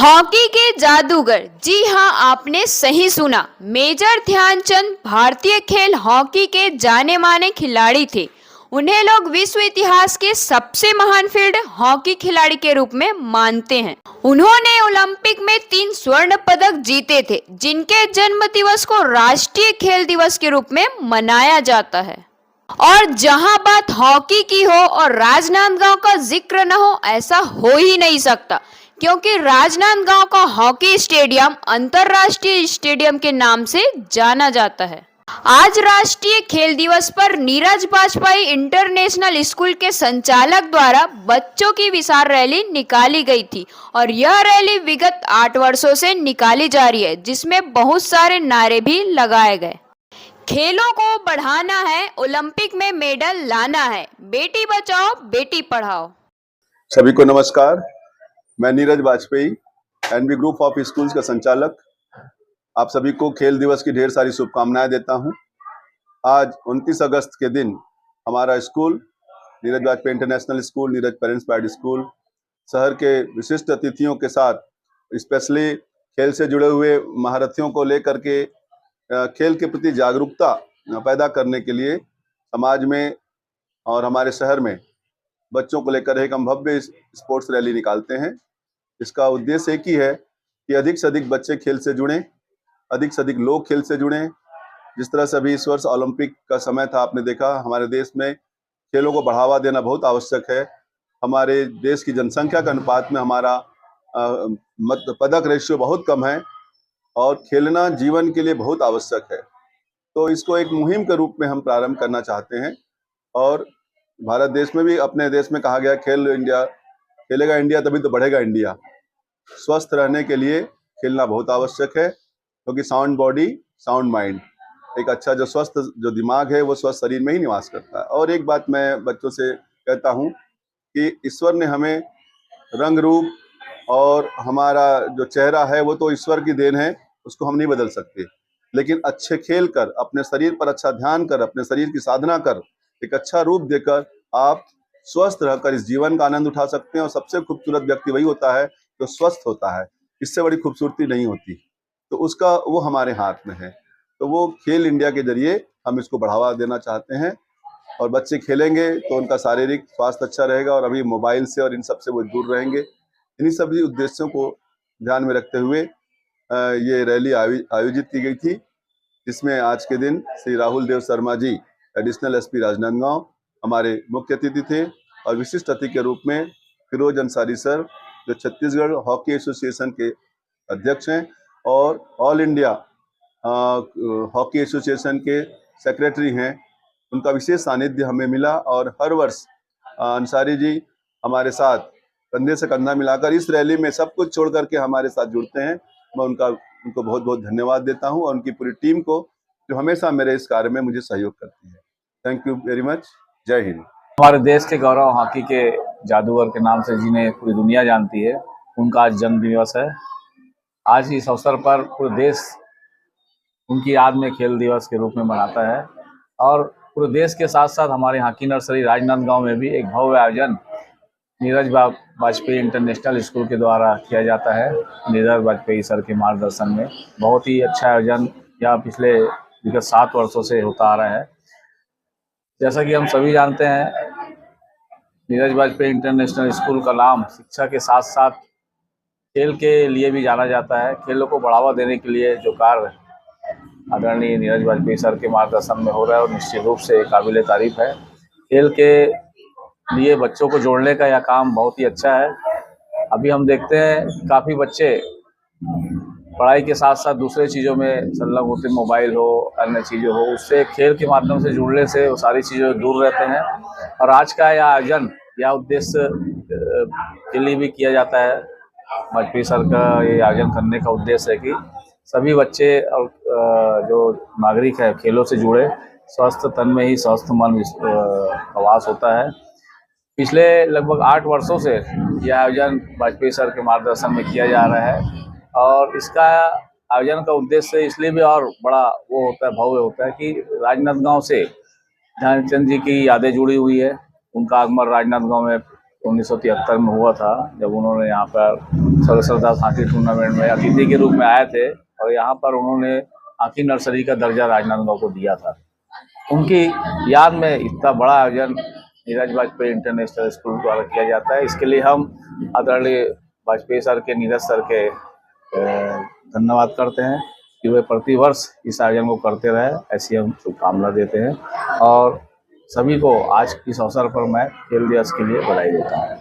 Hockey के जादूगर, जी हाँ, आपने सही सुना। मेजर ध्यानचंद भारतीय खेल हॉकी के जाने माने खिलाड़ी थे। उन्हें लोग विश्व इतिहास के सबसे महान फील्ड हॉकी खिलाड़ी के रूप में मानते हैं। उन्होंने ओलंपिक में 3 स्वर्ण पदक जीते थे, जिनके जन्म दिवस को राष्ट्रीय खेल दिवस के रूप में मनाया जाता है। और जहां बात हॉकी की हो और राजनांदगांव का जिक्र न हो, ऐसा हो ही नहीं सकता, क्योंकि राजनांदगांव का हॉकी स्टेडियम अंतर्राष्ट्रीय स्टेडियम के नाम से जाना जाता है। आज राष्ट्रीय खेल दिवस पर नीरज वाजपेयी इंटरनेशनल स्कूल के संचालक द्वारा बच्चों की विशाल रैली निकाली गई थी और यह रैली विगत 8 वर्षों से निकाली जा रही है, जिसमें बहुत सारे नारे भी लगाए गए। खेलों को बढ़ाना है, ओलंपिक में मेडल लाना है, बेटी बचाओ बेटी पढ़ाओ। सभी को नमस्कार। मैं Neeraj Vajpayee, NB group of schools का संचालक, आप सभी को खेल दिवस की ढेर सारी शुभकामनाएं देता हूं। आज 29 अगस्त के दिन हमारा school Neeraj Vajpayee international school, Neeraj parents pride school, शहर के विशिष्ट अतिथियों के साथ स्पेशली खेल से जुड़े हुए महारथियों को लेकर के खेल के प्रति जागरूकता पैदा करने के लिए समाज में और हमारे शहर में बच्चों को लेकर एक हम भव्य स्पोर्ट्स रैली निकालते हैं। इसका उद्देश्य एक ही है कि अधिक से अधिक बच्चे खेल से जुड़ें, अधिक से अधिक लोग खेल से जुड़ें। जिस तरह से अभी इस वर्ष ओलंपिक का समय था, आपने देखा हमारे देश में खेलों को बढ़ावा देना बहुत आवश्यक है। हमारे देश की जनसंख्या के अनुपात में हमारा पदक रेशियो बहुत कम है और खेलना जीवन के लिए बहुत आवश्यक है। तो इसको एक मुहिम के रूप में हम प्रारंभ करना चाहते हैं और भारत देश में भी, अपने देश में कहा गया खेल इंडिया, खेलेगा इंडिया तभी तो बढ़ेगा इंडिया। स्वस्थ रहने के लिए खेलना बहुत आवश्यक है, क्योंकि साउंड बॉडी साउंड माइंड, एक अच्छा जो स्वस्थ जो दिमाग है वो स्वस्थ शरीर में ही निवास करता है। और एक बात मैं बच्चों से कहता हूँ कि ईश्वर ने हमें रंग रूप और हमारा जो चेहरा है वो तो ईश्वर की देन है, उसको हम नहीं बदल सकते, लेकिन अच्छे खेल कर, अपने शरीर पर अच्छा ध्यान कर, अपने शरीर की साधना कर, एक अच्छा रूप देकर आप स्वस्थ रहकर इस जीवन का आनंद उठा सकते हैं। और सबसे खूबसूरत व्यक्ति वही होता है जो स्वस्थ होता है, इससे बड़ी खूबसूरती नहीं होती। तो उसका वो हमारे हाथ में है। तो वो खेल इंडिया के जरिए हम इसको बढ़ावा देना चाहते हैं और बच्चे खेलेंगे तो उनका शारीरिक स्वास्थ्य अच्छा रहेगा और अभी मोबाइल से और इन सब से वो दूर रहेंगे। इन्हीं सभी उद्देश्यों को ध्यान में रखते हुए ये रैली आयोजित की गई थी, जिसमें आज के दिन श्री राहुल देव शर्मा जी, एडिशनल एसपी राजनांदगांव, हमारे मुख्य अतिथि थे और विशिष्ट अतिथि के रूप में फिरोज अंसारी सर, जो छत्तीसगढ़ हॉकी एसोसिएशन के अध्यक्ष हैं और ऑल इंडिया हॉकी एसोसिएशन के सेक्रेटरी हैं, उनका विशेष सानिध्य हमें मिला। और हर वर्ष अंसारी जी हमारे साथ कंधे से कंधा मिलाकर इस रैली में सब कुछ छोड़ करके हमारे साथ जुड़ते हैं। मैं उनको बहुत बहुत धन्यवाद देता हूं और उनकी पूरी टीम को, जो हमेशा मेरे इस कार्य में मुझे सहयोग करती है। Thank you very much. जय हिंद। हमारे देश के गौरव हॉकी के जादूगर के नाम से जिन्हें पूरी दुनिया जानती है, उनका आज जन्म दिवस है। आज इस अवसर पर पूरे देश उनकी याद में खेल दिवस के रूप में मनाता है और पूरे देश के साथ साथ हमारे हॉकी नर्सरी राजनांदगांव में भी एक भव्य आयोजन नीरज वाजपेयी इंटरनेशनल स्कूल के द्वारा किया जाता है। नीरज वाजपेयी सर के मार्गदर्शन में बहुत ही अच्छा आयोजन यह पिछले विगत 7 वर्षों से होता आ रहा है। जैसा कि हम सभी जानते हैं, नीरज वाजपेयी इंटरनेशनल स्कूल का नाम शिक्षा के साथ साथ खेल के लिए भी जाना जाता है। खेलों को बढ़ावा देने के लिए जो कार्य आदरणीय नीरज वाजपेयी सर के मार्गदर्शन में हो रहा है और निश्चित रूप से काबिल तारीफ है। खेल के लिए बच्चों को जोड़ने का यह काम बहुत ही अच्छा है। अभी हम देखते हैं कि काफ़ी बच्चे पढ़ाई के साथ साथ दूसरे चीज़ों में संलग्न होते, मोबाइल हो, अन्य चीज़ें हो, उससे खेल के माध्यम से जुड़ने से वो सारी चीज़ें दूर रहते हैं। और आज का यह आयोजन, यह उद्देश्य के लिए भी किया जाता है। वाजपेयी सर का ये आयोजन करने का उद्देश्य है कि सभी बच्चे और जो नागरिक है खेलों से जुड़े, स्वस्थ तन में ही स्वस्थ मन का वास होता है। पिछले लगभग 8 वर्षों से यह आयोजन वाजपेयी सर के मार्गदर्शन में किया जा रहा है और इसका आयोजन का उद्देश्य इसलिए भी और बड़ा वो होता है, भव्य होता है कि राजनांदगांव से ध्यानचंद जी की यादें जुड़ी हुई है। उनका आगमन राजनांदगांव में 1973 में हुआ था, जब उन्होंने यहाँ पर सरदास हॉकी टूर्नामेंट में अतिथि के रूप में आए थे और यहाँ पर उन्होंने हॉकी नर्सरी का दर्जा राजनांदगांव को दिया था। उनकी याद में इतना बड़ा आयोजन नीरज वाजपेयी इंटरनेशनल स्कूल द्वारा किया जाता है। इसके लिए हम आदरणीय वाजपेयी सर के, नीरज सर के धन्यवाद करते हैं कि वे प्रतिवर्ष इस आयोजन को करते रहे, ऐसी हम शुभकामना देते हैं और सभी को आज इस अवसर पर मैं खेल दिवस के लिए बधाई देता हूँ।